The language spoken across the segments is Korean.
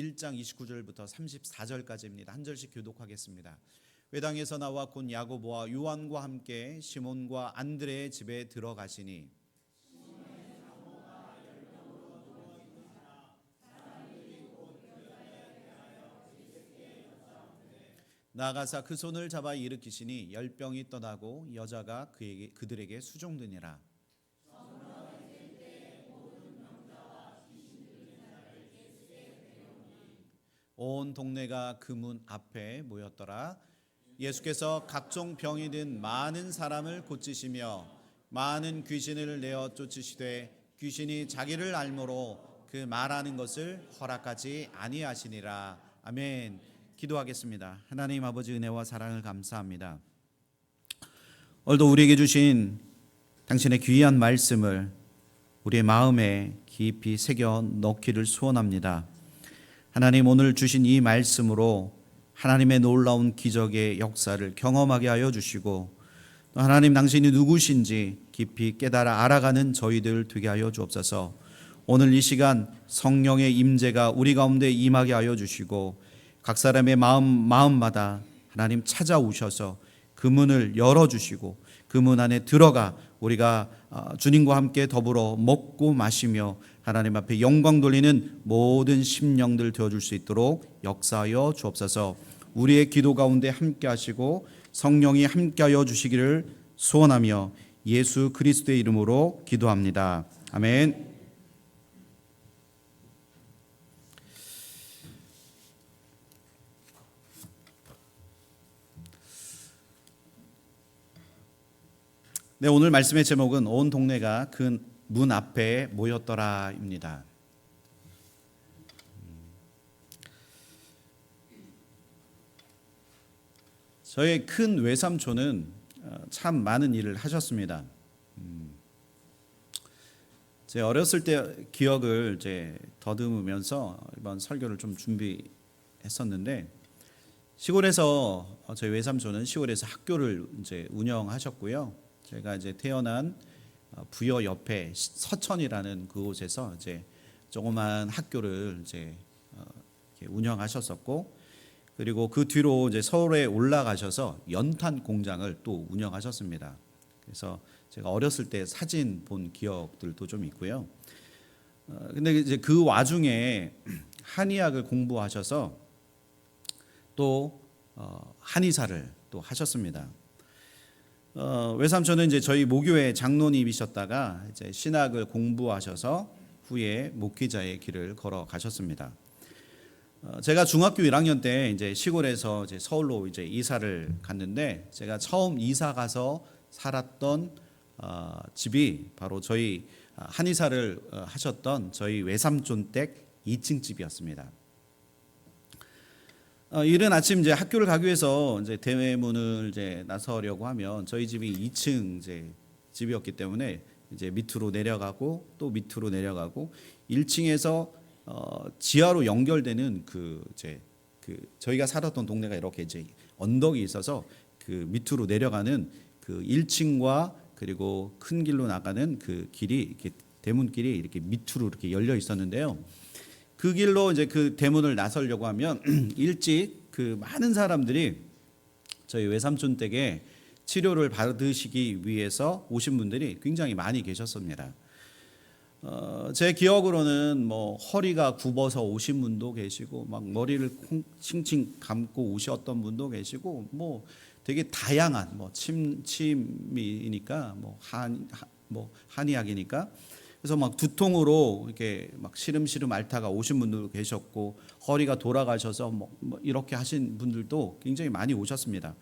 1장 29절부터 34절까지입니다. 한 절씩 교독하겠습니다. 회당에서 나와 곧 야고보와 요한과 함께 시몬과 안드레의 집에 들어가시니 나가사 그 손을 잡아 일으키시니 열병이 떠나고 여자가 그들에게 수종드니라. 온 동네가 그 문 앞에 모였더라. 예수께서 각종 병이 든 많은 사람을 고치시며 많은 귀신을 내어 쫓으시되 귀신이 자기를 알므로 그 말하는 것을 허락하지 아니하시니라. 아멘. 기도하겠습니다. 하나님 아버지, 은혜와 사랑을 감사합니다. 오늘도 우리에게 주신 당신의 귀한 말씀을 우리의 마음에 깊이 새겨 넣기를 소원합니다. 하나님, 오늘 주신 이 말씀으로 하나님의 놀라운 기적의 역사를 경험하게 하여 주시고, 또 하나님 당신이 누구신지 깊이 깨달아 알아가는 저희들 되게 하여 주옵소서. 오늘 이 시간 성령의 임재가 우리 가운데 임하게 하여 주시고, 각 사람의 마음마다 하나님 찾아오셔서 그 문을 열어주시고 그 문 안에 들어가 우리가 주님과 함께 더불어 먹고 마시며 하나님 앞에 영광 돌리는 모든 심령들 되어줄 수 있도록 역사하여 주옵소서. 우리의 기도 가운데 함께 하시고 성령이 함께하여 주시기를 소원하며 예수 그리스도의 이름으로 기도합니다. 아멘. 네, 오늘 말씀의 제목은 온 동네가 그 문 앞에 모였더라입니다. 저의 큰 외삼촌은 참 많은 일을 하셨습니다. 제 어렸을 때 기억을 이제 더듬으면서 이번 설교를 좀 준비했었는데, 시골에서 저희 외삼촌은 시골에서 학교를 이제 운영하셨고요. 제가 이제 태어난 부여 옆에 서천이라는 그곳에서 이제 조그만 학교를 이제 운영하셨었고, 그리고 그 뒤로 이제 서울에 올라가셔서 연탄 공장을 또 운영하셨습니다. 그래서 제가 어렸을 때 사진 본 기억들도 좀 있고요. 근데 이제 그 와중에 한의학을 공부하셔서 또 한의사를 또 하셨습니다. 외삼촌은 이제 저희 모교회 장로님이셨다가 이제 신학을 공부하셔서 후에 목회자의 길을 걸어 가셨습니다. 제가 중학교 1학년 때 이제 시골에서 이제 서울로 이제 이사를 갔는데, 제가 처음 이사 가서 살았던 집이 바로 저희 한의사를 하셨던 저희 외삼촌 댁 2층 집이었습니다. 이른 아침 이제 학교를 가기 위해서 이제 대문을 이제 나서려고 하면 저희 집이 2층 이제 집이었기 때문에 이제 밑으로 내려가고 또 밑으로 내려가고 1층에서 지하로 연결되는 그 저희가 살았던 동네가 이렇게 이제 언덕이 있어서 그 밑으로 내려가는 그 1층과 그리고 큰 길로 나가는 그 길이 이렇게 대문길이 이렇게 밑으로 이렇게 열려 있었는데요. 그 길로 이제 그 대문을 나서려고 하면 일찍 그 많은 사람들이 저희 외삼촌 댁에 치료를 받으시기 위해서 오신 분들이 굉장히 많이 계셨습니다. 제 기억으로는 뭐 허리가 굽어서 오신 분도 계시고, 막 머리를 칭칭 감고 오셨던 분도 계시고, 뭐 되게 다양한 뭐 침이니까 뭐 한의학이니까. 그래서 막 두통으로 이렇게 막 시름시름 앓다가 오신 분들도 계셨고, 허리가 돌아가셔서 뭐 이렇게 하신 분들도 굉장히 많이 오셨습니다.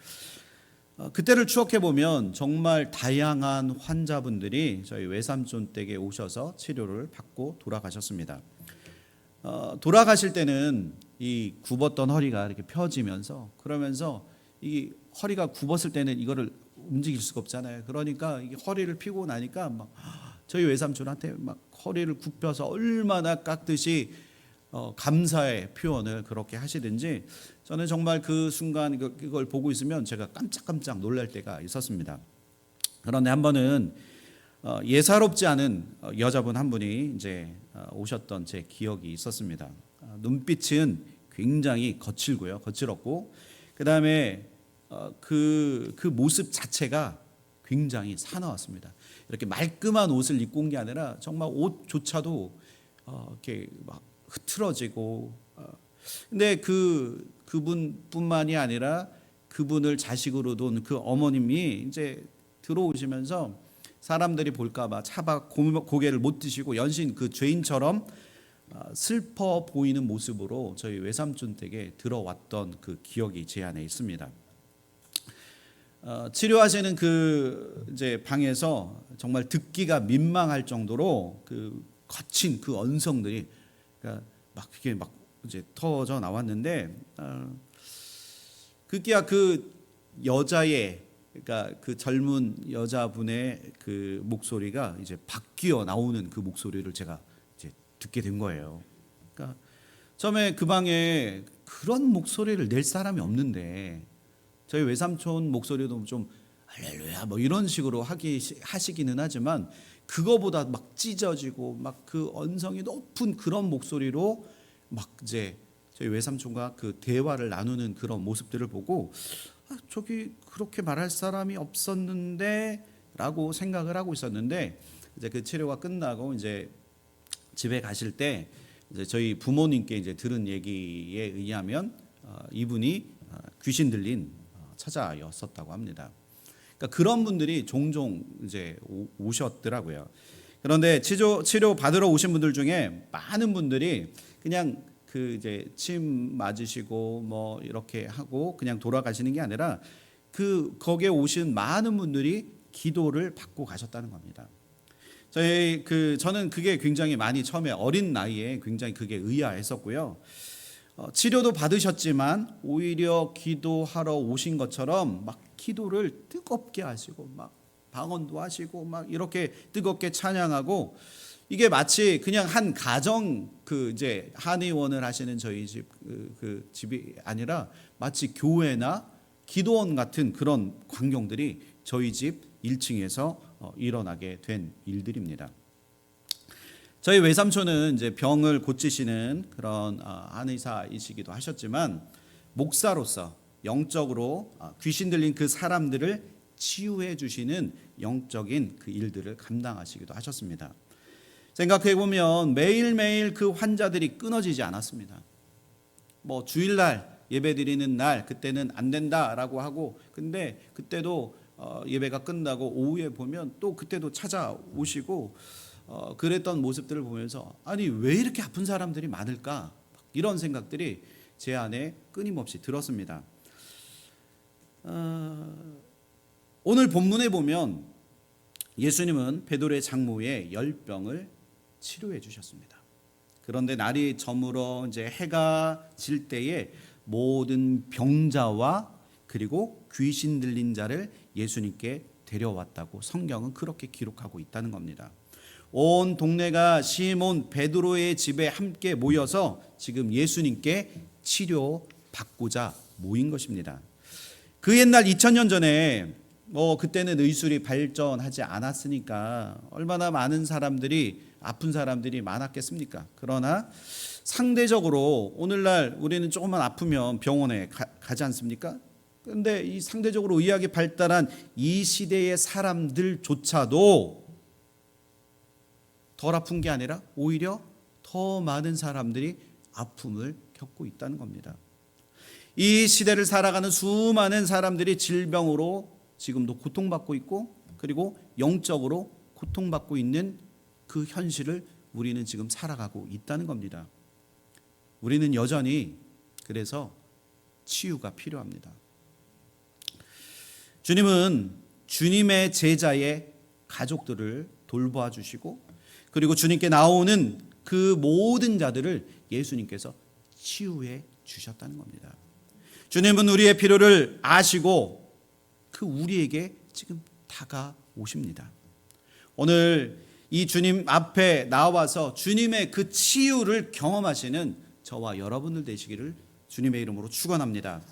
그때를 추억해 보면 정말 다양한 환자분들이 저희 외삼촌 댁에 오셔서 치료를 받고 돌아가셨습니다. 돌아가실 때는 이 굽었던 허리가 이렇게 펴지면서, 그러면서 이 허리가 굽었을 때는 이거를 움직일 수가 없잖아요. 그러니까 이 허리를 펴고 나니까 막 저희 외삼촌한테 막 허리를 굽혀서 얼마나 깎듯이 감사의 표현을 그렇게 하시든지, 저는 정말 그 순간 그걸 보고 있으면 제가 깜짝깜짝 놀랄 때가 있었습니다. 그런데 한 번은 예사롭지 않은 여자분 한 분이 이제 오셨던 제 기억이 있었습니다. 눈빛은 굉장히 거칠었고, 그 다음에 그 모습 자체가 굉장히 사나웠습니다. 이렇게 말끔한 옷을 입고 온 게 아니라 정말 옷조차도 이렇게 막 흐트러지고, 근데 그분뿐만이 아니라 그분을 자식으로 둔 그 어머님이 이제 들어오시면서 사람들이 볼까봐 차박 고개를 못 드시고 연신 그 죄인처럼 슬퍼 보이는 모습으로 저희 외삼촌 댁에 들어왔던 그 기억이 제 안에 있습니다. 치료하시는 그 이제 방에서 정말 듣기가 민망할 정도로 그 거친 그 언성들이, 그러니까 막 이게 막 이제 터져 나왔는데, 그게야 그 여자의, 그러니까 그 젊은 여자분의 그 목소리가 이제 바뀌어 나오는 그 목소리를 제가 이제 듣게 된 거예요. 그러니까 처음에 그 방에 그런 목소리를 낼 사람이 없는데, 저희 외삼촌 목소리도 좀 할렐루야 뭐 이런 식으로 하시기는 하지만, 그거보다 막 찢어지고 막 그 언성이 높은 그런 목소리로 막 이제 저희 외삼촌과 그 대화를 나누는 그런 모습들을 보고, 저기 그렇게 말할 사람이 없었는데 라고 생각을 하고 있었는데, 이제 그 치료가 끝나고 이제 집에 가실 때 이제 저희 부모님께 이제 들은 얘기에 의하면 이분이 귀신 들린 처자였었다고 합니다. 그러니까 그런 분들이 종종 이제 오셨더라고요. 그런데 치료 받으러 오신 분들 중에 많은 분들이 그냥 그 이제 침 맞으시고 뭐 이렇게 하고 그냥 돌아가시는 게 아니라, 거기에 오신 많은 분들이 기도를 받고 가셨다는 겁니다. 저는 그게 굉장히 많이 처음에 어린 나이에 굉장히 그게 의아했었고요. 치료도 받으셨지만 오히려 기도하러 오신 것처럼 막 기도를 뜨겁게 하시고 막 방언도 하시고 막 이렇게 뜨겁게 찬양하고, 이게 마치 그냥 한 가정, 그 이제 한의원을 하시는 저희 집 그 집이 아니라 마치 교회나 기도원 같은 그런 광경들이 저희 집 1층에서 일어나게 된 일들입니다. 저희 외삼촌은 이제 병을 고치시는 그런 한의사이시기도 하셨지만, 목사로서 영적으로 귀신 들린 그 사람들을 치유해 주시는 영적인 그 일들을 감당하시기도 하셨습니다. 생각해 보면 매일매일 그 환자들이 끊어지지 않았습니다. 뭐 주일날 예배 드리는 날 그때는 안 된다라고 하고, 근데 그때도 예배가 끝나고 오후에 보면 또 그때도 찾아오시고, 그랬던 모습들을 보면서 아니 왜 이렇게 아픈 사람들이 많을까, 이런 생각들이 제 안에 끊임없이 들었습니다. 오늘 본문에 보면 예수님은 베드로의 장모의 열병을 치료해 주셨습니다. 그런데 날이 저물어 이제 해가 질 때에 모든 병자와 그리고 귀신 들린 자를 예수님께 데려왔다고 성경은 그렇게 기록하고 있다는 겁니다. 온 동네가 시몬 베드로의 집에 함께 모여서 지금 예수님께 치료받고자 모인 것입니다. 그 옛날 2000년 전에 그때는 의술이 발전하지 않았으니까 얼마나 많은 사람들이, 아픈 사람들이 많았겠습니까? 그러나 상대적으로 오늘날 우리는 조금만 아프면 병원에 가지 않습니까? 그런데 이 상대적으로 의학이 발달한 이 시대의 사람들조차도 덜 아픈 게 아니라 오히려 더 많은 사람들이 아픔을 겪고 있다는 겁니다. 이 시대를 살아가는 수많은 사람들이 질병으로 지금도 고통받고 있고, 그리고 영적으로 고통받고 있는 그 현실을 우리는 지금 살아가고 있다는 겁니다. 우리는 여전히 그래서 치유가 필요합니다. 주님은 주님의 제자의 가족들을 돌보아 주시고, 그리고 주님께 나오는 그 모든 자들을 예수님께서 치유해 주셨다는 겁니다. 주님은 우리의 필요를 아시고 그 우리에게 지금 다가오십니다. 오늘 이 주님 앞에 나와서 주님의 그 치유를 경험하시는 저와 여러분들 되시기를 주님의 이름으로 축원합니다.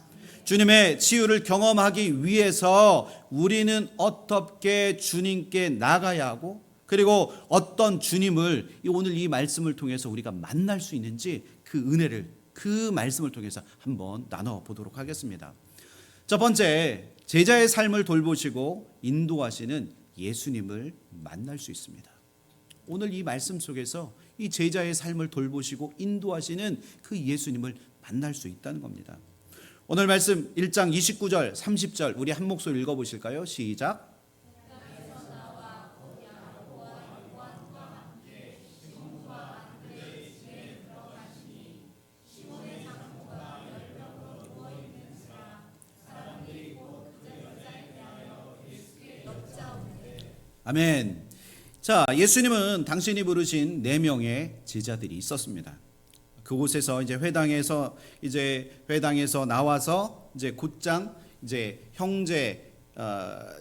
주님의 치유를 경험하기 위해서 우리는 어떻게 주님께 나가야 하고, 그리고 어떤 주님을 오늘 이 말씀을 통해서 우리가 만날 수 있는지 그 은혜를 그 말씀을 통해서 한번 나눠보도록 하겠습니다. 첫 번째, 제자의 삶을 돌보시고 인도하시는 예수님을 만날 수 있습니다. 오늘 이 말씀 속에서 이 제자의 삶을 돌보시고 인도하시는 그 예수님을 만날 수 있다는 겁니다. 오늘 말씀 1장 29절 30절 우리 한 목소리 읽어보실까요? 시작. 아멘. 자, 예수님은 당신이 부르신 4명의 제자들이 있었습니다. 그곳에서 이제 회당에서 나와서 이제 곧장 이제 형제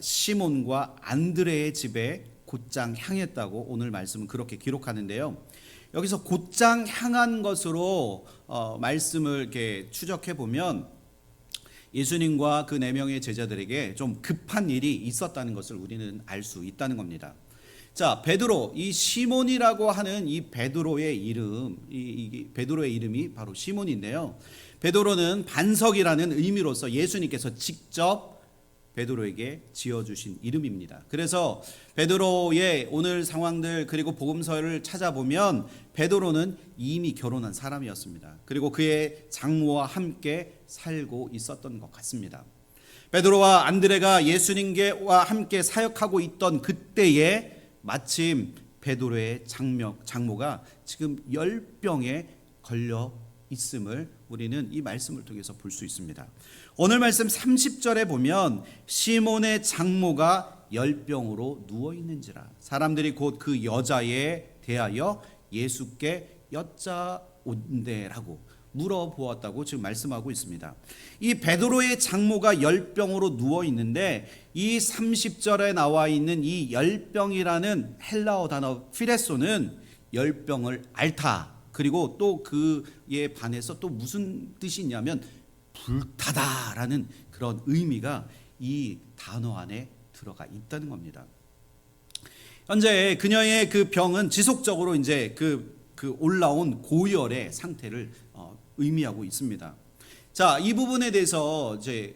시몬과 안드레의 집에 곧장 향했다고 오늘 말씀은 그렇게 기록하는데요. 여기서 곧장 향한 것으로 말씀을 이렇게 추적해 보면 예수님과 그 4명의 제자들에게 좀 급한 일이 있었다는 것을 우리는 알 수 있다는 겁니다. 자, 베드로, 이 시몬이라고 하는 이 베드로의 베드로의 이름이 바로 시몬인데요. 베드로는 반석이라는 의미로서 예수님께서 직접 베드로에게 지어주신 이름입니다. 그래서 베드로의 오늘 상황들 그리고 복음서를 찾아보면 베드로는 이미 결혼한 사람이었습니다. 그리고 그의 장모와 함께 살고 있었던 것 같습니다. 베드로와 안드레가 예수님과 함께 사역하고 있던 그때에 마침 베드로의 장모가 지금 열병에 걸려 있음을 우리는 이 말씀을 통해서 볼 수 있습니다. 오늘 말씀 30절에 보면 시몬의 장모가 열병으로 누워 있는지라 사람들이 곧 그 여자에 대하여 예수께 여짜온대라고 물어보았다고 지금 말씀하고 있습니다. 이 베드로의 장모가 열병으로 누워 있는데 이 30절에 나와 있는 이 열병이라는 헬라어 단어 피레소는 열병을 앓다, 그리고 또 그에 반해서 또 무슨 뜻이 있냐면 불타다라는 그런 의미가 이 단어 안에 들어가 있다는 겁니다. 현재 그녀의 그 병은 지속적으로 이제 그 올라온 고열의 상태를 의미하고 있습니다. 자, 이 부분에 대해서 이제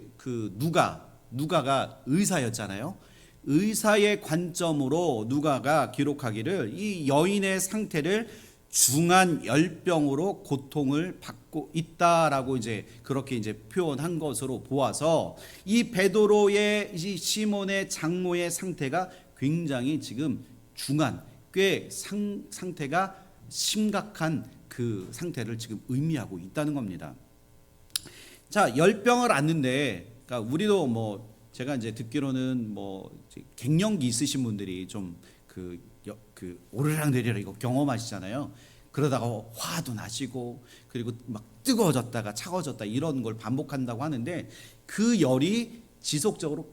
누가가 의사였잖아요. 의사의 관점으로 누가가 기록하기를 이 여인의 상태를 중한 열병으로 고통을 받고 있다라고 이제 그렇게 이제 표현한 것으로 보아서 이 베드로의 이 시몬의 장모의 상태가 굉장히 지금 중한, 꽤 상태가 심각한 그 상태를 지금 의미하고 있다는 겁니다. 자, 열병을 앓는데, 그러니까 우리도 제가 이제 듣기로는 갱년기 있으신 분들이 좀 오르락내리락 이거 경험하시잖아요. 그러다가 화도 나시고 그리고 막 뜨거워졌다가 차가워졌다 이런 걸 반복한다고 하는데 그 열이 지속적으로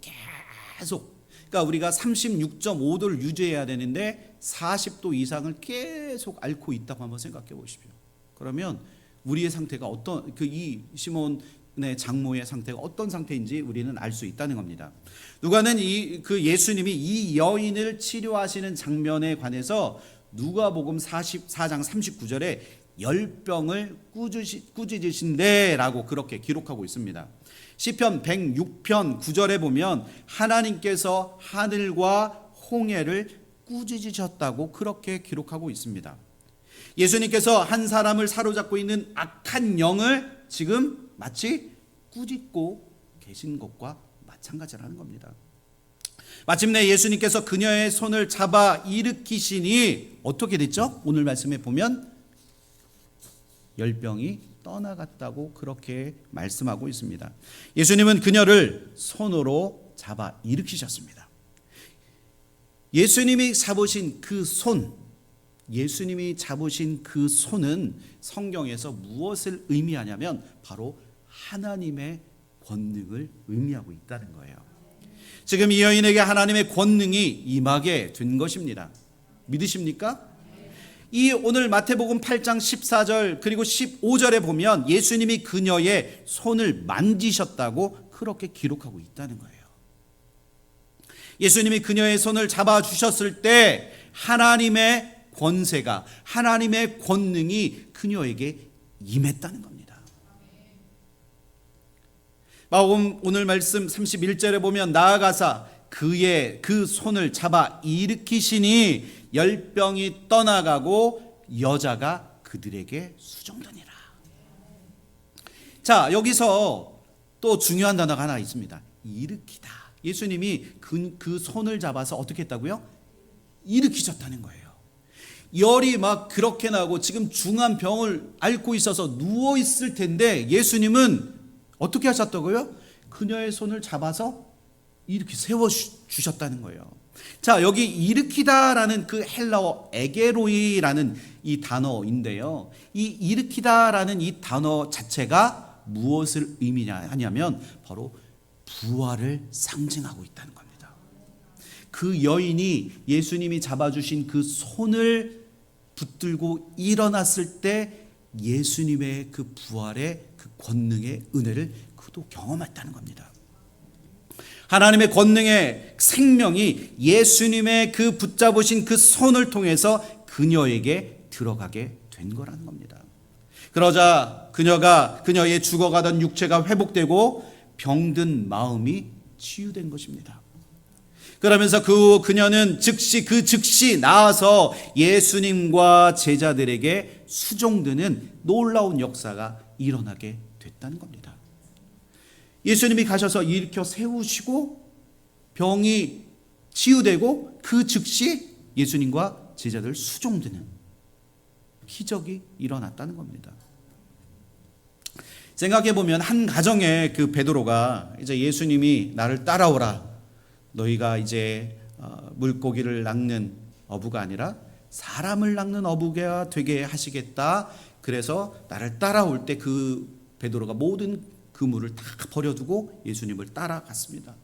계속, 그러니까 우리가 36.5도를 유지해야 되는데 40도 이상을 계속 앓고 있다고 한번 생각해 보십시오. 그러면 우리의 상태가 어떤 이 시몬의 장모의 상태가 어떤 상태인지 우리는 알 수 있다는 겁니다. 누가는 예수님이 이 여인을 치료하시는 장면에 관해서 누가복음 44장 39절에 열병을 꾸짖으신대라고 그렇게 기록하고 있습니다. 시편 106편 9절에 보면 하나님께서 하늘과 홍해를 꾸짖으셨다고 그렇게 기록하고 있습니다. 예수님께서 한 사람을 사로잡고 있는 악한 영을 지금 마치 꾸짖고 계신 것과 마찬가지라는 겁니다. 마침내 예수님께서 그녀의 손을 잡아 일으키시니 어떻게 됐죠? 오늘 말씀에 보면 열병이 떠나갔다고 그렇게 말씀하고 있습니다. 예수님은 그녀를 손으로 잡아 일으키셨습니다. 예수님이 잡으신 그 손은 성경에서 무엇을 의미하냐면 바로 하나님의 권능을 의미하고 있다는 거예요. 지금 이 여인에게 하나님의 권능이 임하게 된 것입니다. 믿으십니까? 이 오늘 마태복음 8장 14절 그리고 15절에 보면 예수님이 그녀의 손을 만지셨다고 그렇게 기록하고 있다는 거예요. 예수님이 그녀의 손을 잡아주셨을 때 하나님의 권세가, 하나님의 권능이 그녀에게 임했다는 겁니다. 오늘 말씀 31절에 보면 나아가사 그의 그 손을 잡아 일으키시니 열병이 떠나가고 여자가 그들에게 수종되니라. 자, 여기서 또 중요한 단어가 하나 있습니다. 일으키다. 예수님이 그 손을 잡아서 어떻게 했다고요? 일으키셨다는 거예요. 열이 막 그렇게 나고 지금 중한 병을 앓고 있어서 누워 있을 텐데 예수님은 어떻게 하셨다고요? 그녀의 손을 잡아서 이렇게 세워 주셨다는 거예요. 자, 여기 일으키다라는 그 헬라어 에게로이라는 이 단어인데요. 이 일으키다라는 이 단어 자체가 무엇을 의미하냐면 바로 부활을 상징하고 있다는 겁니다. 그 여인이 예수님이 잡아주신 그 손을 붙들고 일어났을 때 예수님의 그 부활의 그 권능의 은혜를 그도 경험했다는 겁니다. 하나님의 권능의 생명이 예수님의 그 붙잡으신 그 손을 통해서 그녀에게 들어가게 된 거라는 겁니다. 그러자 그녀의 죽어가던 육체가 회복되고 병든 마음이 치유된 것입니다. 그러면서 그녀는 즉시 나아서 예수님과 제자들에게 수종드는 놀라운 역사가 일어나게 됐다는 겁니다. 예수님이 가셔서 일으켜 세우시고 병이 치유되고 그 즉시 예수님과 제자들 수종드는 기적이 일어났다는 겁니다. 생각해 보면 한 가정에 그 베드로가 이제 예수님이 나를 따라오라, 너희가 이제 물고기를 낚는 어부가 아니라 사람을 낚는 어부가 되게 하시겠다. 그래서 나를 따라올 때 그 베드로가 모든 그물을 다 버려두고 예수님을 따라갔습니다.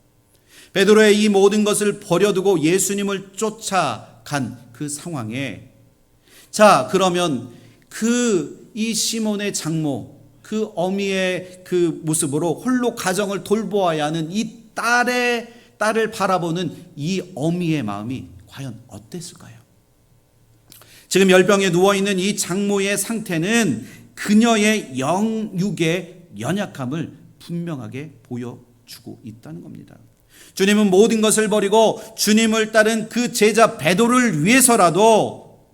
베드로의 이 모든 것을 버려두고 예수님을 쫓아간 그 상황에, 자, 그러면 이 시몬의 장모, 그 어미의 그 모습으로 홀로 가정을 돌보아야 하는 이 딸을 바라보는 이 어미의 마음이 과연 어땠을까요? 지금 열병에 누워있는 이 장모의 상태는 그녀의 영육의 연약함을 분명하게 보여주고 있다는 겁니다. 주님은 모든 것을 버리고 주님을 따른 그 제자 베드로를 위해서라도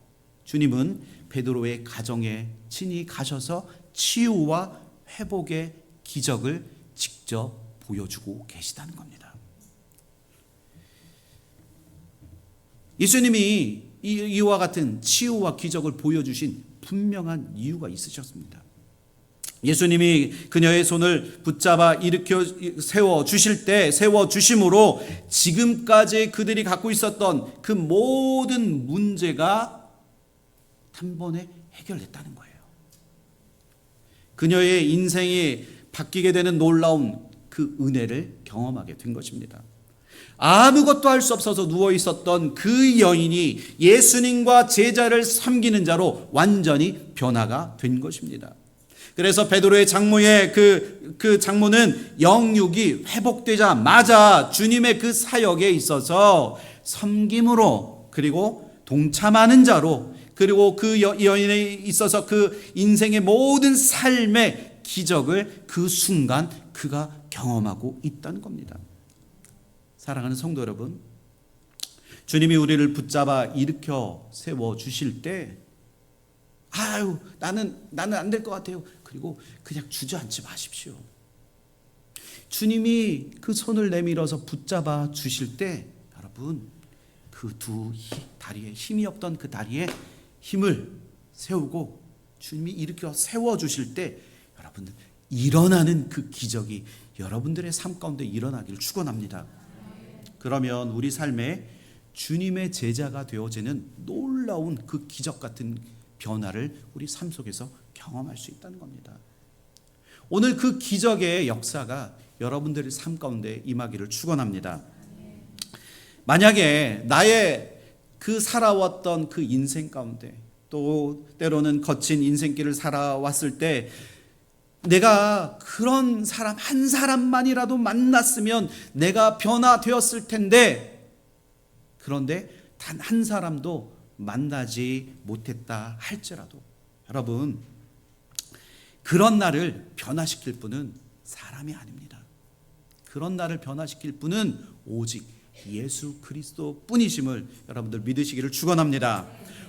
주님은 베드로의 가정에 친히 가셔서 치유와 회복의 기적을 직접 보여주고 계시다는 겁니다. 예수님이 이와 같은 치유와 기적을 보여주신 분명한 이유가 있으셨습니다. 예수님이 그녀의 손을 붙잡아 일으켜 세워 주심으로 지금까지 그들이 갖고 있었던 그 모든 문제가 단번에 해결됐다는 거예요. 그녀의 인생이 바뀌게 되는 놀라운 그 은혜를 경험하게 된 것입니다. 아무것도 할 수 없어서 누워 있었던 그 여인이 예수님과 제자를 섬기는 자로 완전히 변화가 된 것입니다. 그래서 베드로의 장모의 그 장모는 영육이 회복되자마자 주님의 그 사역에 있어서 섬김으로, 그리고 동참하는 자로, 그리고 그 여인에 있어서 그 인생의 모든 삶의 기적을 그 순간 그가 경험하고 있다는 겁니다. 사랑하는 성도 여러분, 주님이 우리를 붙잡아 일으켜 세워 주실 때 나는 안 될 것 같아요. 그리고 그냥 주저앉지 마십시오. 주님이 그 손을 내밀어서 붙잡아 주실 때 여러분, 그 두 다리에 힘이 없던 그 다리에 힘을 세우고 주님이 일으켜 세워 주실 때 여러분들 일어나는 그 기적이 여러분들의 삶 가운데 일어나기를 축원합니다. 그러면 우리 삶에 주님의 제자가 되어지는 놀라운 그 기적 같은 변화를 우리 삶 속에서 경험할 수 있다는 겁니다. 오늘 그 기적의 역사가 여러분들의 삶 가운데 임하기를 축원합니다. 만약에 나의 그 살아왔던 그 인생 가운데, 또 때로는 거친 인생길을 살아왔을 때 내가 그런 사람 한 사람만이라도 만났으면 내가 변화되었을 텐데, 그런데 단 한 사람도 만나지 못했다 할지라도 여러분, 그런 나를 변화시킬 분은 사람이 아닙니다. 그런 나를 변화시킬 분은 오직 예수 그리스도 뿐이심을 여러분들 믿으시기를 축원합니다.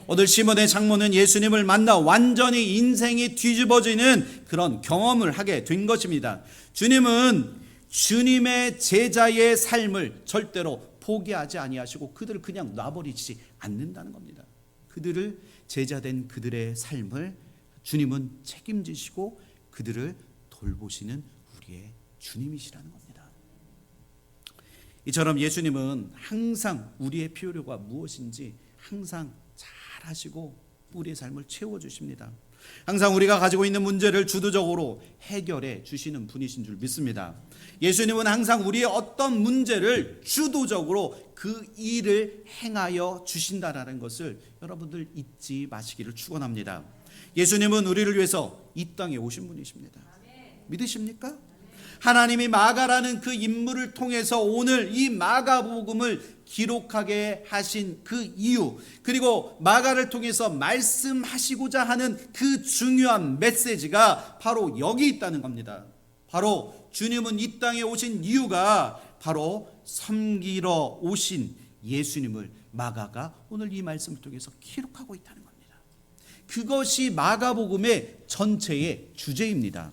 오늘 시몬의 장모는 예수님을 만나 완전히 인생이 뒤집어지는 그런 경험을 하게 된 것입니다. 주님은 주님의 제자의 삶을 절대로 포기하지 아니하시고 그들을 그냥 놔버리지 않는다는 겁니다. 그들을 제자된 그들의 삶을 주님은 책임지시고 그들을 돌보시는 우리의 주님이시라는 겁니다. 이처럼 예수님은 항상 우리의 필요가 무엇인지 항상 잘 하시고 우리의 삶을 채워주십니다. 항상 우리가 가지고 있는 문제를 주도적으로 해결해 주시는 분이신 줄 믿습니다. 예수님은 항상 우리의 어떤 문제를 주도적으로 그 일을 행하여 주신다라는 것을 여러분들 잊지 마시기를 축원합니다. 예수님은 우리를 위해서 이 땅에 오신 분이십니다. 믿으십니까? 하나님이 마가라는 그 인물을 통해서 오늘 이 마가복음을 기록하게 하신 그 이유, 그리고 마가를 통해서 말씀하시고자 하는 그 중요한 메시지가 바로 여기 있다는 겁니다. 바로 주님은 이 땅에 오신 이유가 바로 섬기러 오신 예수님을 마가가 오늘 이 말씀을 통해서 기록하고 있다는 겁니다. 그것이 마가복음의 전체의 주제입니다.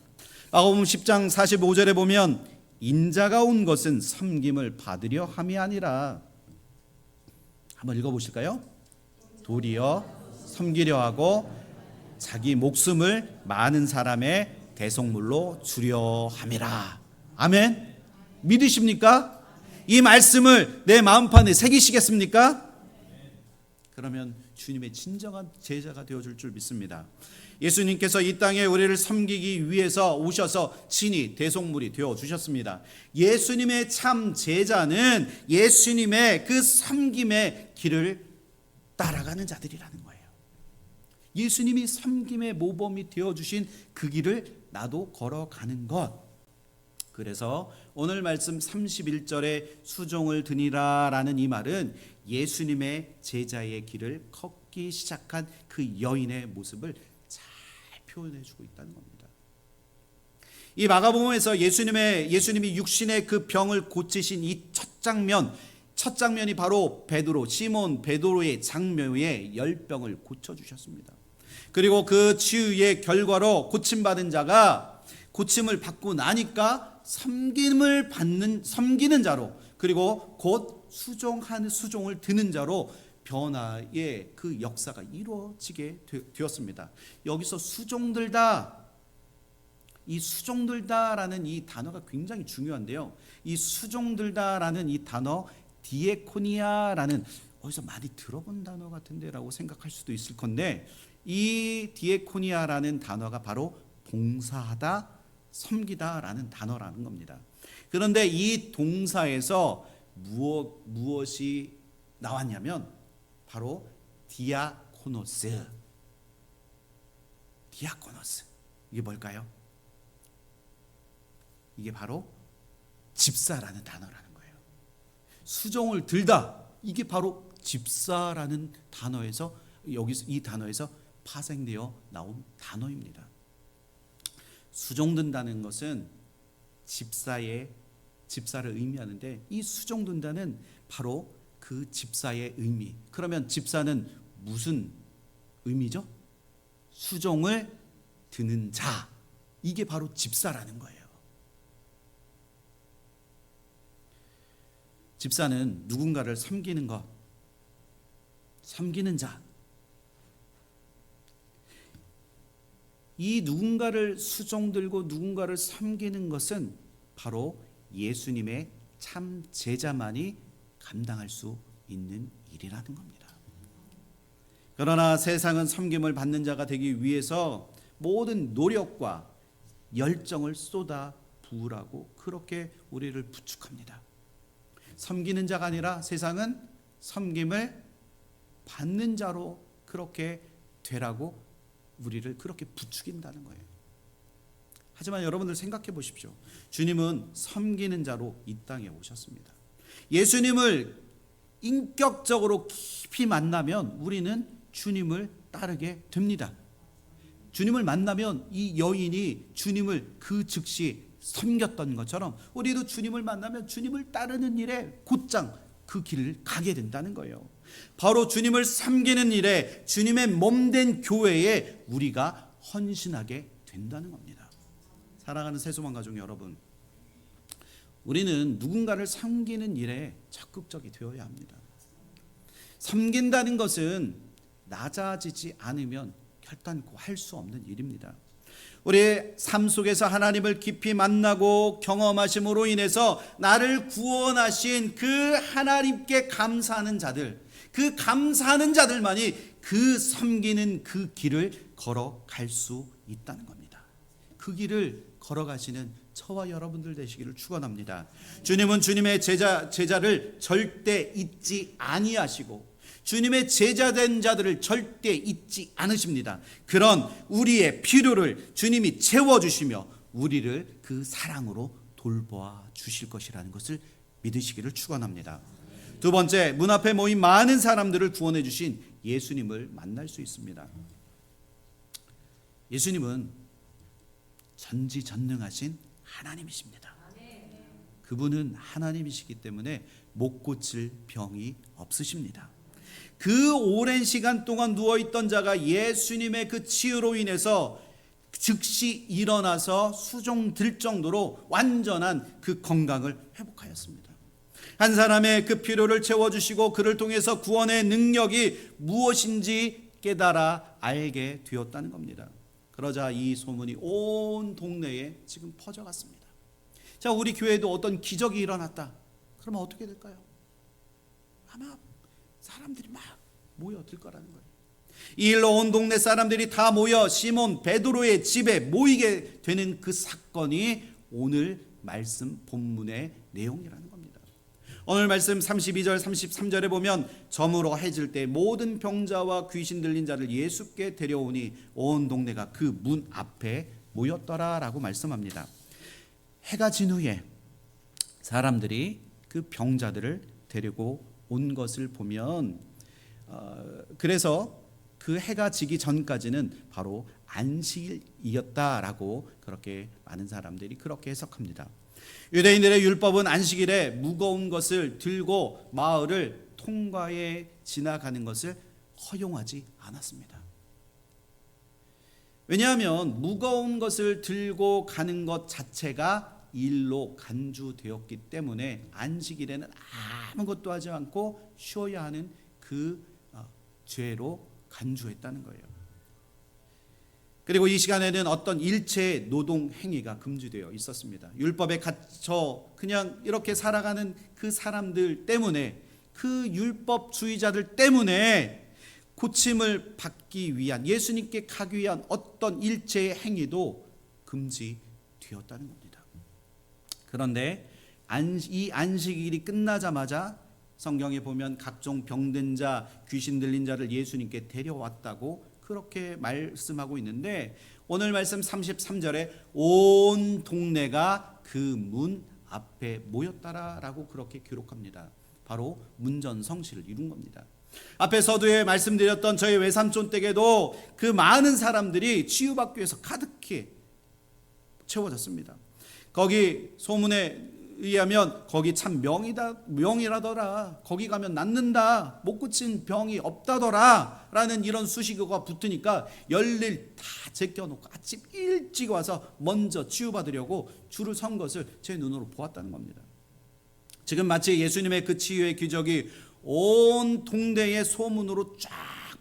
마가복음 10장 45절에 보면 인자가 온 것은 섬김을 받으려 함이 아니라, 한번 읽어보실까요? 도리어 섬기려 하고 자기 목숨을 많은 사람의 대속물로 주려 함이라. 아멘. 믿으십니까? 이 말씀을 내 마음판에 새기시겠습니까? 그러면 주님의 진정한 제자가 되어줄 줄 믿습니다. 예수님께서 이 땅에 우리를 섬기기 위해서 오셔서 친히 대속물이 되어주셨습니다. 예수님의 참 제자는 예수님의 그 섬김의 길을 따라가는 자들이라는 거예요. 예수님이 섬김의 모범이 되어주신 그 길을 나도 걸어가는 것. 그래서 오늘 말씀 31절에 수종을 드니라 라는 이 말은 예수님의 제자의 길을 걷기 시작한 그 여인의 모습을 잘 표현해주고 있다는 겁니다. 이 마가복음에서 예수님이 육신의 그 병을 고치신 이 첫 장면이 바로 시몬 베드로의 장묘의 열병을 고쳐주셨습니다. 그리고 그 치유의 결과로 고침받은 자가 고침을 받고 나니까 섬기는 자로, 그리고 곧 수종을 드는 자로 변화의 그 역사가 이루어지게 되었습니다. 여기서 이 수종들다라는 이 단어가 굉장히 중요한데요. 이 수종들다라는 이 단어, 디에코니아라는, 어디서 많이 들어본 단어 같은데라고 생각할 수도 있을 건데, 이 디에코니아라는 단어가 바로 봉사하다, 섬기다라는 단어라는 겁니다. 그런데 이 동사에서 무엇이 나왔냐면 바로 디아코노스. 이게 뭘까요? 이게 바로 집사라는 단어라는 거예요. 수종을 들다, 이게 바로 집사라는 단어에서, 여기서 이 단어에서 파생되어 나온 단어입니다. 수종든다는 것은 집사를 의미하는데, 이 수종든다는 바로 그 집사의 의미. 그러면 집사는 무슨 의미죠? 수종을 드는 자, 이게 바로 집사라는 거예요. 집사는 누군가를 섬기는 것, 섬기는 자. 이 누군가를 수종들고 누군가를 섬기는 것은 바로 예수님의 참 제자만이 감당할 수 있는 일이라는 겁니다. 그러나 세상은 섬김을 받는 자가 되기 위해서 모든 노력과 열정을 쏟아 부으라고 그렇게 우리를 부축합니다. 섬기는 자가 아니라 세상은 섬김을 받는 자로 그렇게 되라고 우리를 그렇게 부추긴다는 거예요. 하지만 여러분들 생각해 보십시오. 주님은 섬기는 자로 이 땅에 오셨습니다. 예수님을 인격적으로 깊이 만나면 우리는 주님을 따르게 됩니다. 주님을 만나면 이 여인이 주님을 그 즉시 섬겼던 것처럼 우리도 주님을 만나면 주님을 따르는 일에 곧장 그 길을 가게 된다는 거예요. 바로 주님을 섬기는 일에 주님의 몸된 교회에 우리가 헌신하게 된다는 겁니다. 사랑하는 새소망 가족 여러분, 우리는 누군가를 섬기는 일에 적극적이 되어야 합니다. 섬긴다는 것은 낮아지지 않으면 결단코 할 수 없는 일입니다. 우리의 삶 속에서 하나님을 깊이 만나고 경험하심으로 인해서 나를 구원하신 그 하나님께 감사하는 자들, 그 감사하는 자들만이 그 섬기는 그 길을 걸어갈 수 있다는 겁니다. 그 길을 걸어가시는 저와 여러분들 되시기를 축원합니다. 주님은 주님의 제자를 절대 잊지 아니하시고 주님의 제자된 자들을 절대 잊지 않으십니다. 그런 우리의 필요를 주님이 채워주시며 우리를 그 사랑으로 돌보아 주실 것이라는 것을 믿으시기를 축원합니다. 두 번째, 문 앞에 모인 많은 사람들을 구원해 주신 예수님을 만날 수 있습니다. 예수님은 전지전능하신 하나님이십니다. 그분은 하나님이시기 때문에 못 고칠 병이 없으십니다. 그 오랜 시간 동안 누워있던 자가 예수님의 그 치유로 인해서 즉시 일어나서 수종들 정도로 완전한 그 건강을 회복하였습니다. 한 사람의 그 필요를 채워주시고 그를 통해서 구원의 능력이 무엇인지 깨달아 알게 되었다는 겁니다. 그러자 이 소문이 온 동네에 지금 퍼져갔습니다. 자, 우리 교회에도 어떤 기적이 일어났다. 그러면 어떻게 될까요? 아마 사람들이 막 모여들 거라는 거예요. 이 일로 온 동네 사람들이 다 모여 시몬 베드로의 집에 모이게 되는 그 사건이 오늘 말씀 본문의 내용이라는 겁니다. 오늘 말씀 32절 33절에 보면 저물어 해질 때 모든 병자와 귀신 들린 자를 예수께 데려오니 온 동네가 그 문 앞에 모였더라라고 말씀합니다. 해가 진 후에 사람들이 그 병자들을 데리고 온 것을 보면 그래서 그 해가 지기 전까지는 바로 안식일이었다라고 그렇게 많은 사람들이 그렇게 해석합니다. 유대인들의 율법은 안식일에 무거운 것을 들고 마을을 통과해 지나가는 것을 허용하지 않았습니다. 왜냐하면 무거운 것을 들고 가는 것 자체가 일로 간주되었기 때문에 안식일에는 아무것도 하지 않고 쉬어야 하는 그 죄로 간주했다는 거예요. 그리고 이 시간에는 어떤 일체의 노동 행위가 금지되어 있었습니다. 율법에 갇혀 그냥 이렇게 살아가는 그 사람들 때문에, 그 율법주의자들 때문에 고침을 받기 위한, 예수님께 가기 위한 어떤 일체의 행위도 금지되었다는 겁니다. 그런데 이 안식일이 끝나자마자 성경에 보면 각종 병든 자, 귀신 들린 자를 예수님께 데려왔다고 그렇게 말씀하고 있는데 오늘 말씀 33절에 온 동네가 그 문 앞에 모였다라고 그렇게 기록합니다. 바로 문전성시를 이룬 겁니다. 앞에 서두에 말씀드렸던 저희 외삼촌 댁에도 그 많은 사람들이 치유받기 위해서 가득히 채워졌습니다. 거기 소문에 의하면 거기 참 명이라더라. 거기 가면 낫는다. 못 고친 병이 없다더라. 라는 이런 수식어가 붙으니까 열일 다 제껴놓고 아침 일찍 와서 먼저 치유받으려고 줄을 선 것을 제 눈으로 보았다는 겁니다. 지금 마치 예수님의 그 치유의 기적이 온 동네의 소문으로 쫙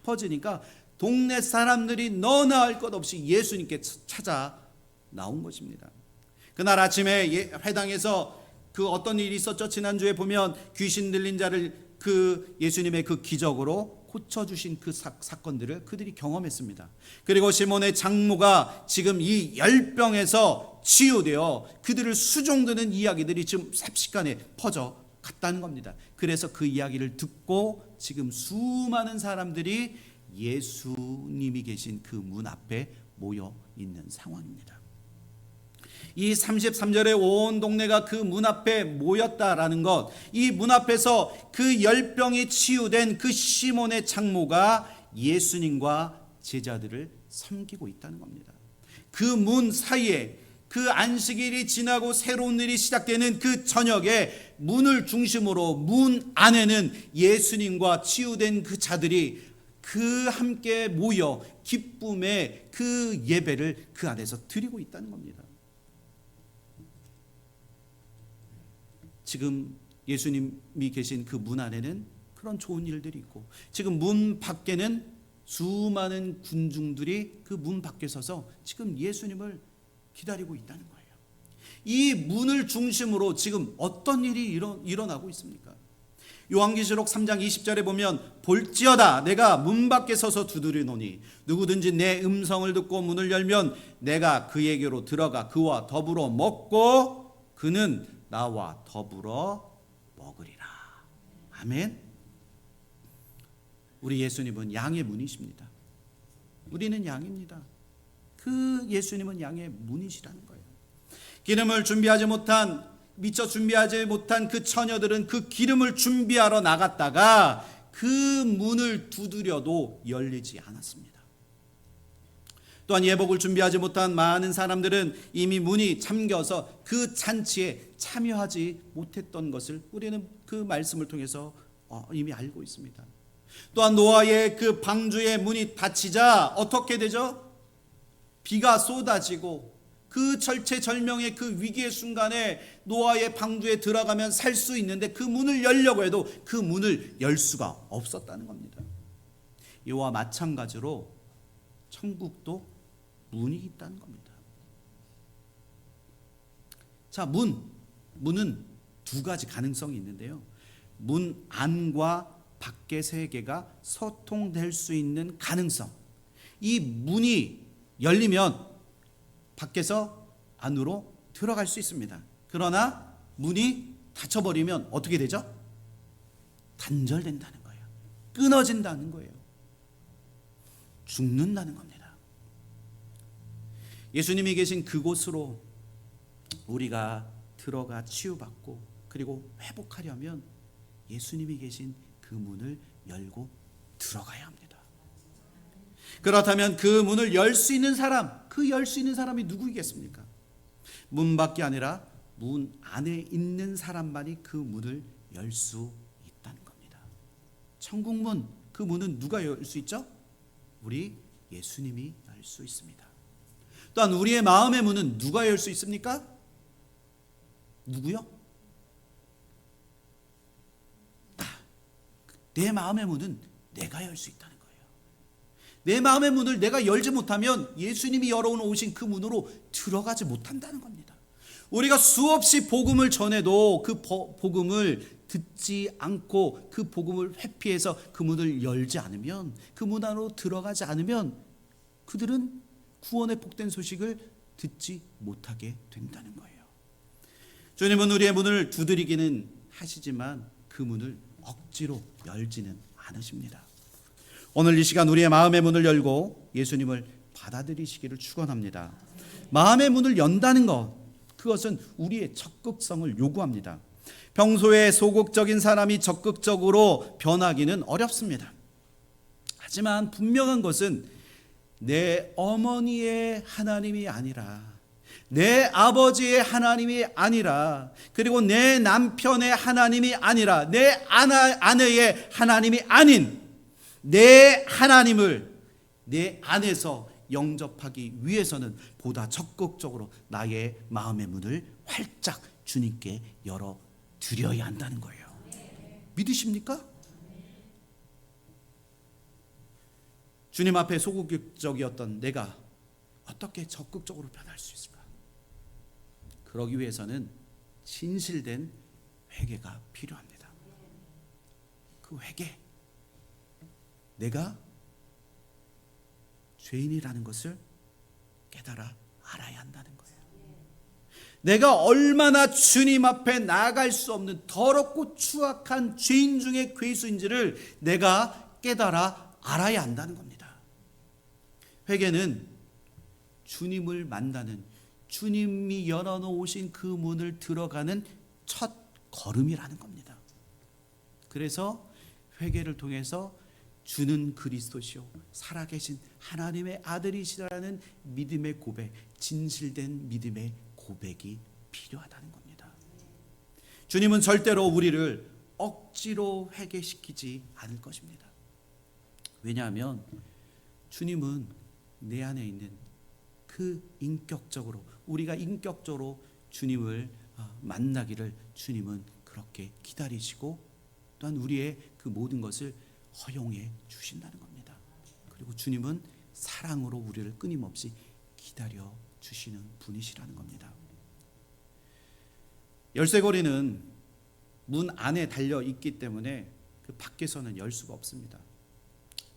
퍼지니까 동네 사람들이 너나 할 것 없이 예수님께 찾아 나온 것입니다. 그날 아침에 회당에서 그 어떤 일이 있었죠? 지난주에 보면 귀신 들린 자를 그 예수님의 그 기적으로 고쳐주신 그 사건들을 그들이 경험했습니다. 그리고 시몬의 장모가 지금 이 열병에서 치유되어 그들을 수종드는 이야기들이 지금 삽시간에 퍼져 갔다는 겁니다. 그래서 그 이야기를 듣고 지금 수많은 사람들이 예수님이 계신 그 문 앞에 모여 있는 상황입니다. 이 33절에 온 동네가 그 문 앞에 모였다라는 것, 이 문 앞에서 그 열병이 치유된 그 시몬의 장모가 예수님과 제자들을 섬기고 있다는 겁니다. 그 문 사이에 그 안식일이 지나고 새로운 일이 시작되는 그 저녁에 문을 중심으로 문 안에는 예수님과 치유된 그 자들이 그 함께 모여 기쁨의 그 예배를 그 안에서 드리고 있다는 겁니다. 지금 예수님이 계신 그 문 안에는 그런 좋은 일들이 있고, 지금 문 밖에는 수많은 군중들이 그 문 밖에 서서 지금 예수님을 기다리고 있다는 거예요. 이 문을 중심으로 지금 어떤 일이 일어나고 있습니까? 요한계시록 3장 20절에 보면 볼지어다 내가 문 밖에 서서 두드리노니 누구든지 내 음성을 듣고 문을 열면 내가 그에게로 들어가 그와 더불어 먹고 그는 나와 더불어 먹으리라. 아멘. 우리 예수님은 양의 문이십니다. 우리는 양입니다. 그 예수님은 양의 문이시라는 거예요. 기름을 미처 준비하지 못한 그 처녀들은 그 기름을 준비하러 나갔다가 그 문을 두드려도 열리지 않았습니다. 또한 예복을 준비하지 못한 많은 사람들은 이미 문이 잠겨서 그 잔치에 참여하지 못했던 것을 우리는 그 말씀을 통해서 이미 알고 있습니다. 또한 노아의 그 방주의 문이 닫히자 어떻게 되죠? 비가 쏟아지고 그 절체절명의 그 위기의 순간에 노아의 방주에 들어가면 살 수 있는데 그 문을 열려고 해도 그 문을 열 수가 없었다는 겁니다. 이와 마찬가지로 천국도 문이 있다는 겁니다. 자, 문은 두 가지 가능성이 있는데요. 문 안과 밖의 세계가 소통될 수 있는 가능성. 이 문이 열리면 밖에서 안으로 들어갈 수 있습니다. 그러나 문이 닫혀버리면 어떻게 되죠? 단절된다는 거예요. 끊어진다는 거예요. 죽는다는 겁니다. 예수님이 계신 그곳으로 우리가 들어가 치유받고 그리고 회복하려면 예수님이 계신 그 문을 열고 들어가야 합니다. 그렇다면 그 문을 열 수 있는 사람, 열 수 있는 사람이 누구이겠습니까? 문 밖이 아니라 문 안에 있는 사람만이 그 문을 열 수 있다는 겁니다. 천국 문, 그 문은 누가 열 수 있죠? 우리 예수님이 열 수 있습니다. 또한 우리의 마음의 문은 누가 열 수 있습니까? 누구요? 내 마음의 문은 내가 열 수 있다는 거예요. 내 마음의 문을 내가 열지 못하면 예수님이 열어오신 그 문으로 들어가지 못한다는 겁니다. 우리가 수없이 복음을 전해도 그 복음을 듣지 않고 그 복음을 회피해서 그 문을 열지 않으면, 그 문 안으로 들어가지 않으면 그들은 구원의 복된 소식을 듣지 못하게 된다는 거예요. 주님은 우리의 문을 두드리기는 하시지만 그 문을 억지로 열지는 않으십니다. 오늘 이 시간 우리의 마음의 문을 열고 예수님을 받아들이시기를 축원합니다. 마음의 문을 연다는 것, 그것은 우리의 적극성을 요구합니다. 평소에 소극적인 사람이 적극적으로 변하기는 어렵습니다. 하지만 분명한 것은 내 어머니의 하나님이 아니라, 내 아버지의 하나님이 아니라, 그리고 내 남편의 하나님이 아니라, 내 아내의 하나님이 아닌 내 하나님을 내 안에서 영접하기 위해서는 보다 적극적으로 나의 마음의 문을 활짝 주님께 열어드려야 한다는 거예요. 믿으십니까? 주님 앞에 소극적이었던 내가 어떻게 적극적으로 변할 수 있을까? 그러기 위해서는 진실된 회개가 필요합니다. 그 회개, 내가 죄인이라는 것을 깨달아 알아야 한다는 거예요. 내가 얼마나 주님 앞에 나아갈 수 없는 더럽고 추악한 죄인 중에 괴수인지를 내가 깨달아 알아야 한다는 겁니다. 회개는 주님을 만나는, 주님이 열어놓으신 그 문을 들어가는 첫 걸음이라는 겁니다. 그래서 회개를 통해서 주는 그리스도시요 살아계신 하나님의 아들이시라는 믿음의 고백, 진실된 믿음의 고백이 필요하다는 겁니다. 주님은 절대로 우리를 억지로 회개시키지 않을 것입니다. 왜냐하면 주님은 내 안에 있는 그 인격적으로, 우리가 인격적으로 주님을 만나기를 주님은 그렇게 기다리시고 또한 우리의 그 모든 것을 허용해 주신다는 겁니다. 그리고 주님은 사랑으로 우리를 끊임없이 기다려 주시는 분이시라는 겁니다. 열쇠고리는 문 안에 달려 있기 때문에 그 밖에서는 열 수가 없습니다.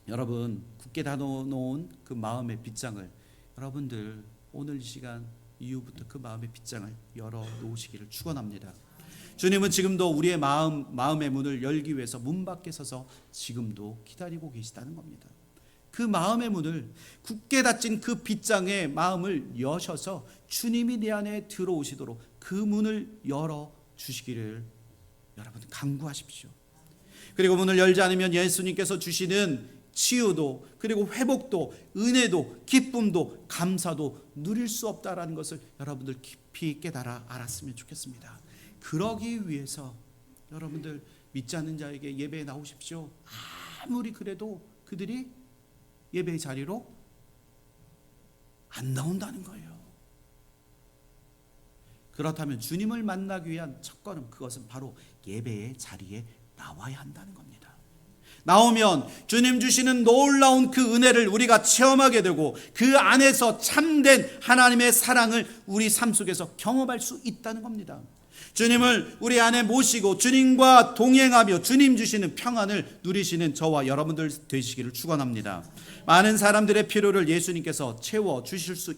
여러분, 굳게 닫아놓은 그 마음의 빗장을 여러분들 오늘 이 시간 이후부터 그 마음의 빗장을 열어 놓으시기를 축원합니다. 주님은 지금도 우리의 마음의 문을 열기 위해서 문 밖에 서서 지금도 기다리고 계시다는 겁니다. 그 마음의 문을, 굳게 닫힌 그 빗장의 마음을 여셔서 주님이 내 안에 들어오시도록 그 문을 열어 주시기를 여러분 간구하십시오. 그리고 문을 열지 않으면 예수님께서 주시는 치유도, 그리고 회복도, 은혜도, 기쁨도, 감사도 누릴 수 없다라는 것을 여러분들 깊이 깨달아 알았으면 좋겠습니다. 그러기 위해서 여러분들 믿지 않는 자에게 예배에 나오십시오. 아무리 그래도 그들이 예배의 자리로 안 나온다는 거예요. 그렇다면 주님을 만나기 위한 첫걸음, 그것은 바로 예배의 자리에 나와야 한다는 겁니다. 나오면 주님 주시는 놀라운 그 은혜를 우리가 체험하게 되고 그 안에서 참된 하나님의 사랑을 우리 삶 속에서 경험할 수 있다는 겁니다. 주님을 우리 안에 모시고 주님과 동행하며 주님 주시는 평안을 누리시는 저와 여러분들 되시기를 축원합니다. 많은 사람들의 필요를 예수님께서 채워 주실 수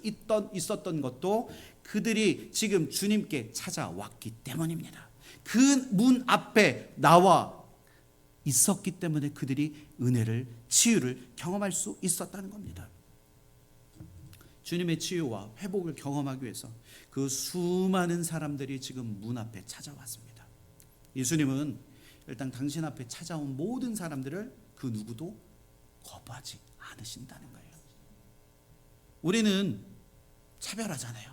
있었던 것도 그들이 지금 주님께 찾아왔기 때문입니다. 그 문 앞에 나와 있었기 때문에 그들이 은혜를, 치유를 경험할 수 있었다는 겁니다. 주님의 치유와 회복을 경험하기 위해서 그 수많은 사람들이 지금 문 앞에 찾아왔습니다. 예수님은 일단 당신 앞에 찾아온 모든 사람들을 그 누구도 거부하지 않으신다는 거예요. 우리는 차별하잖아요.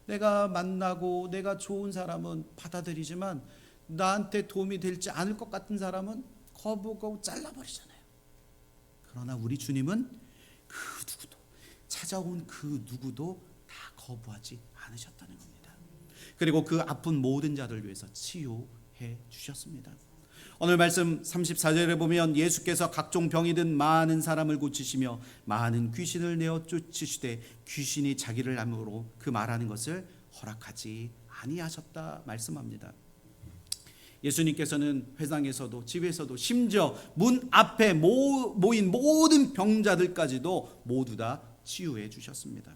내가 만나고 내가 좋은 사람은 받아들이지만 나한테 도움이 될지 않을 것 같은 사람은 거부하고 잘라버리잖아요. 그러나 우리 주님은 그 누구도, 찾아온 그 누구도 다 거부하지 않으셨다는 겁니다. 그리고 그 아픈 모든 자들 위해서 치유해 주셨습니다. 오늘 말씀 34절에 보면 예수께서 각종 병이 든 많은 사람을 고치시며 많은 귀신을 내어 쫓으시되 귀신이 자기를 암으로 그 말하는 것을 허락하지 아니하셨다 말씀합니다. 예수님께서는 회당에서도 집에서도 심지어 문 앞에 모인 모든 병자들까지도 모두 다 치유해 주셨습니다.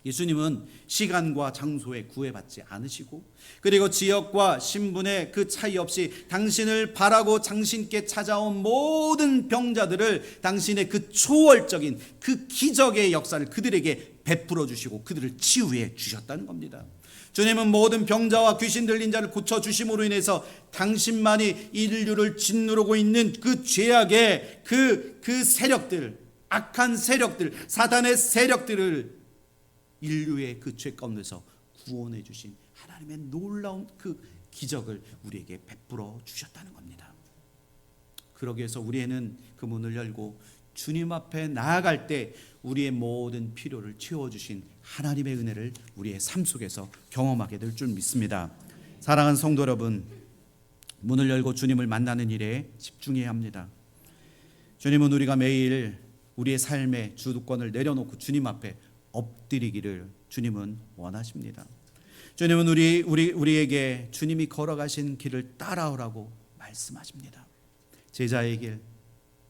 예수님은 시간과 장소에 구애받지 않으시고 그리고 지역과 신분의 그 차이 없이 당신을 바라고 당신께 찾아온 모든 병자들을 당신의 그 초월적인 그 기적의 역사를 그들에게 베풀어 주시고 그들을 치유해 주셨다는 겁니다. 주님은 모든 병자와 귀신 들린 자를 고쳐주심으로 인해서 당신만이 인류를 짓누르고 있는 그 죄악의 그 세력들, 악한 세력들, 사단의 세력들을 인류의 그 죄 가운데서 구원해 주신 하나님의 놀라운 그 기적을 우리에게 베풀어 주셨다는 겁니다. 그러기 위해서 우리는 그 문을 열고 주님 앞에 나아갈 때 우리의 모든 필요를 채워주신 하나님의 은혜를 우리의 삶 속에서 경험하게 될 줄 믿습니다. 사랑하는 성도 여러분, 문을 열고 주님을 만나는 일에 집중해야 합니다. 주님은 우리가 매일 우리의 삶의 주도권을 내려놓고 주님 앞에 엎드리기를 주님은 원하십니다. 주님은 우리에게 주님이 걸어가신 길을 따라오라고 말씀하십니다. 제자의 길,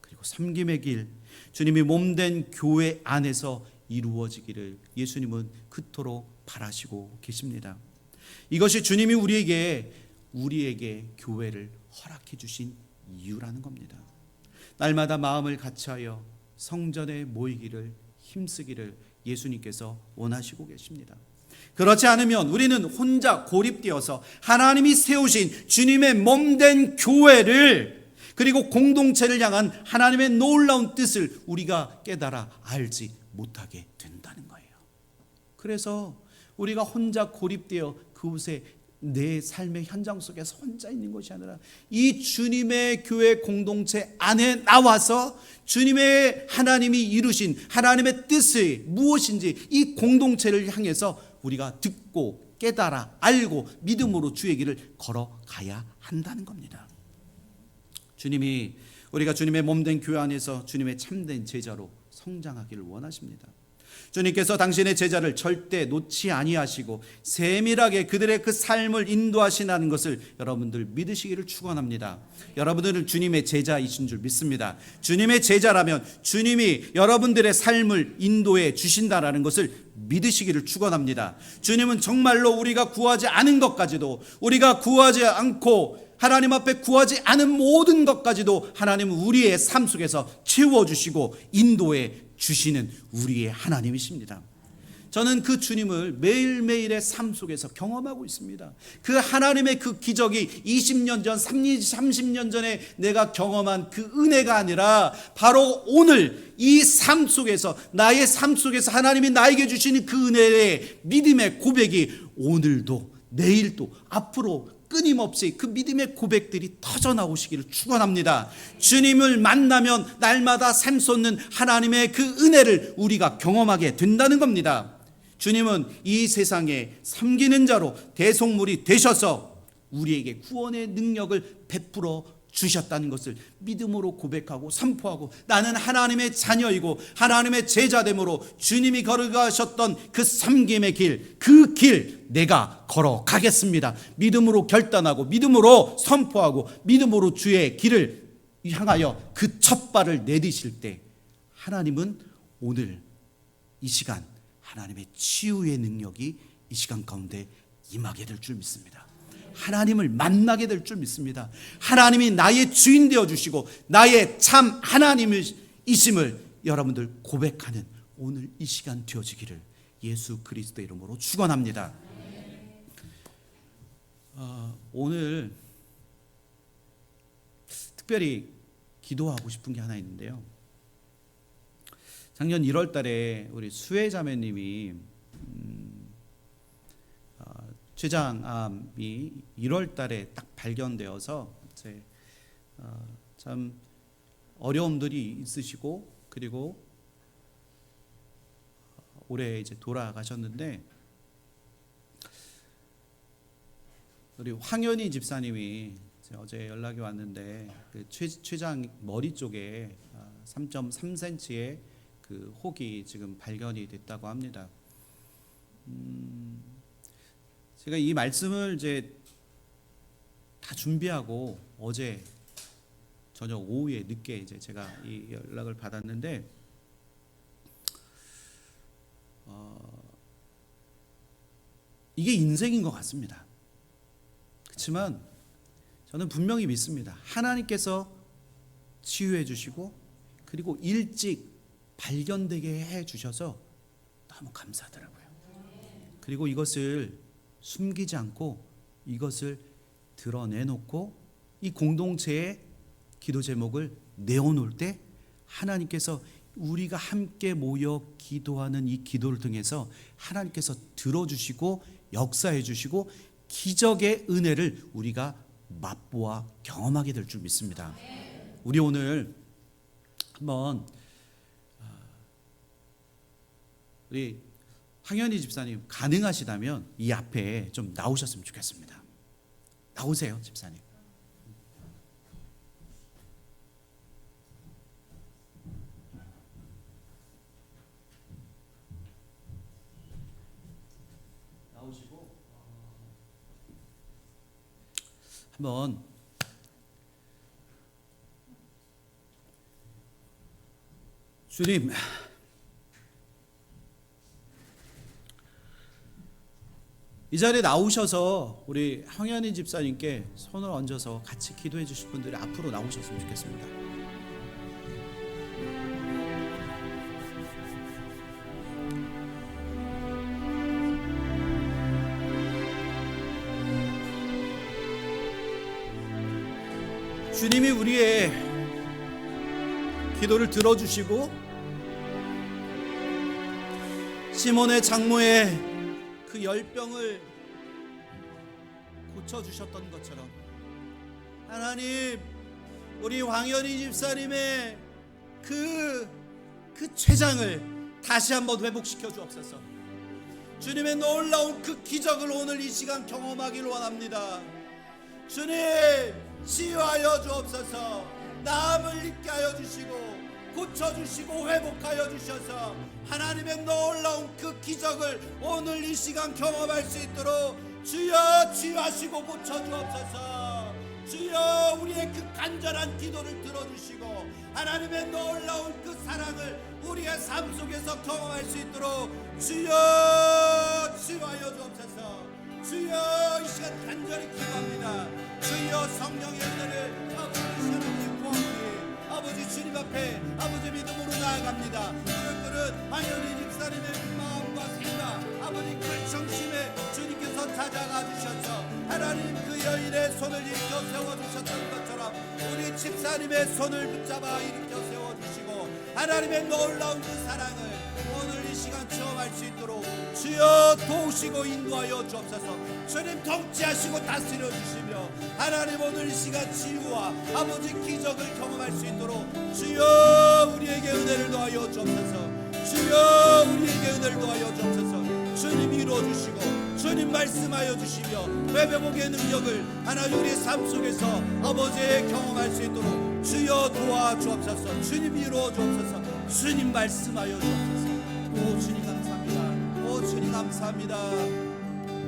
그리고 섬김의 길, 주님이 몸된 교회 안에서 이루어지기를 예수님은 그토록 바라시고 계십니다. 이것이 주님이 우리에게 교회를 허락해 주신 이유라는 겁니다. 날마다 마음을 같이하여 성전에 모이기를 힘쓰기를 예수님께서 원하시고 계십니다. 그렇지 않으면 우리는 혼자 고립되어서 하나님이 세우신 주님의 몸된 교회를 그리고 공동체를 향한 하나님의 놀라운 뜻을 우리가 깨달아 알지 못하게 된다는 거예요. 그래서 우리가 혼자 고립되어 그곳에 내 삶의 현장 속에서 혼자 있는 것이 아니라 이 주님의 교회 공동체 안에 나와서 주님의 하나님이 이루신 하나님의 뜻이 무엇인지 이 공동체를 향해서 우리가 듣고 깨달아 알고 믿음으로 주의 길을 걸어가야 한다는 겁니다. 주님이 우리가 주님의 몸된 교회 안에서 주님의 참된 제자로 성장하기를 원하십니다. 주님께서 당신의 제자를 절대 놓지 아니하시고 세밀하게 그들의 그 삶을 인도하시는 것을 여러분들 믿으시기를 축원합니다. 여러분들은 주님의 제자이신 줄 믿습니다. 주님의 제자라면 주님이 여러분들의 삶을 인도해 주신다라는 것을 믿으시기를 축원합니다. 주님은 정말로 우리가 구하지 않은 것까지도, 우리가 구하지 않고 하나님 앞에 구하지 않은 모든 것까지도 하나님은 우리의 삶 속에서 채워주시고 인도해 주시는 우리의 하나님이십니다. 저는 그 주님을 매일매일의 삶 속에서 경험하고 있습니다. 그 하나님의 그 기적이 20년 전, 30년 전에 내가 경험한 그 은혜가 아니라 바로 오늘 이 삶 속에서, 나의 삶 속에서 하나님이 나에게 주시는 그 은혜의 믿음의 고백이 오늘도 내일도 앞으로 끊임없이 그 믿음의 고백들이 터져나오시기를 축원합니다. 주님을 만나면 날마다 샘솟는 하나님의 그 은혜를 우리가 경험하게 된다는 겁니다. 주님은 이 세상에 섬기는 자로 대속물이 되셔서 우리에게 구원의 능력을 베풀어 주셨다는 것을 믿음으로 고백하고 선포하고, 나는 하나님의 자녀이고 하나님의 제자됨으로 주님이 걸어가셨던 그 섬김의 길, 그 길 내가 걸어가겠습니다. 믿음으로 결단하고 믿음으로 선포하고 믿음으로 주의 길을 향하여 그 첫 발을 내디실 때 하나님은 오늘 이 시간 하나님의 치유의 능력이 이 시간 가운데 임하게 될 줄 믿습니다. 하나님을 만나게 될 줄 믿습니다. 하나님이 나의 주인 되어 주시고 나의 참 하나님이심을 여러분들 고백하는 오늘 이 시간 되어지기를 예수 그리스도의 이름으로 축원합니다. 오늘 특별히 기도하고 싶은 게 하나 있는데요. 작년 1월 달에 우리 수혜 자매님이 췌장암이 1월 달에 딱 발견되어서 참 어려움들이 있으시고, 그리고 올해 이제 돌아가셨는데, 우리 황현희 집사님이 어제 연락이 왔는데 그 췌장 머리 쪽에 3.3cm의 그 혹이 지금 발견이 됐다고 합니다. 제가 이 말씀을 이제 다 준비하고 어제 저녁 오후에 늦게 이제 제가 이 연락을 받았는데, 이게 인생인 것 같습니다. 그렇지만 저는 분명히 믿습니다. 하나님께서 치유해 주시고 그리고 일찍 발견되게 해 주셔서 너무 감사하더라고요. 그리고 이것을 숨기지 않고 이것을 드러내놓고 이 공동체의 기도 제목을 내어놓을 때 하나님께서 우리가 함께 모여 기도하는 이 기도를 통해서 하나님께서 들어주시고 역사해 주시고 기적의 은혜를 우리가 맛보아 경험하게 될 줄 믿습니다. 우리 오늘 한번 우리 황현희 집사님 가능하시다면 이 앞에 좀 나오셨으면 좋겠습니다. 나오세요, 집사님. 나오시고 한번 주님, 이 자리에 나오셔서 우리 황현희 집사님께 손을 얹어서 같이 기도해 주실 분들이 앞으로 나오셨으면 좋겠습니다. 주님이 우리의 기도를 들어주시고 시몬의 장모의 그 열병을 고쳐주셨던 것처럼 하나님, 우리 황현희 집사님의 그 췌장을 다시 한번 회복시켜 주옵소서. 주님의 놀라운 그 기적을 오늘 이 시간 경험하기를 원합니다. 주님, 치유하여 주옵소서. 나음을 입게 하여 주시고 고쳐주시고 회복하여 주셔서 하나님의 놀라운 그 기적을 오늘 이 시간 경험할 수 있도록 주여 치유하시고 고쳐주옵소서. 주여 우리의 그 간절한 기도를 들어주시고 하나님의 놀라운 그 사랑을 우리의 삶 속에서 경험할 수 있도록 주여 치유하여 주옵소서. 주여 이 시간 간절히 기도합니다. 주여 성령의 은혜를 아버지 하나님 구하오니 아버지 주님 앞에 아버지 믿음으로 나아갑니다. 그들은 황현희 집사님의 마음과 생각 아버지 그 정심에 주님께서 찾아가 주셔서 하나님 그 여인의 손을 일으켜 세워주셨던 것처럼 우리 집사님의 손을 붙잡아 일으켜 세워주시고 하나님의 놀라운 그 사랑을 오늘 이 시간 체험할 수 있도록 주여 도우시고 인도하여 주옵소서. 주님 통치하시고 다스려 주시며 하나님 오늘 이 시간 치유와 아버지 기적을 경험할 수 있도록 주여 우리에게 은혜를 더하여 주옵소서. 주여 우리에게 은혜를 더하여 주옵소서. 주님 이루어 주시고 주님 말씀하여 주시며 회복의 능력을 하나님 우리의 삶 속에서 아버지의 경험할 수 있도록 주여 도와주옵소서. 주님 이루어 주옵소서. 주님 말씀하여 주옵소서. 오 주님 감사합니다. 오 주님 감사합니다.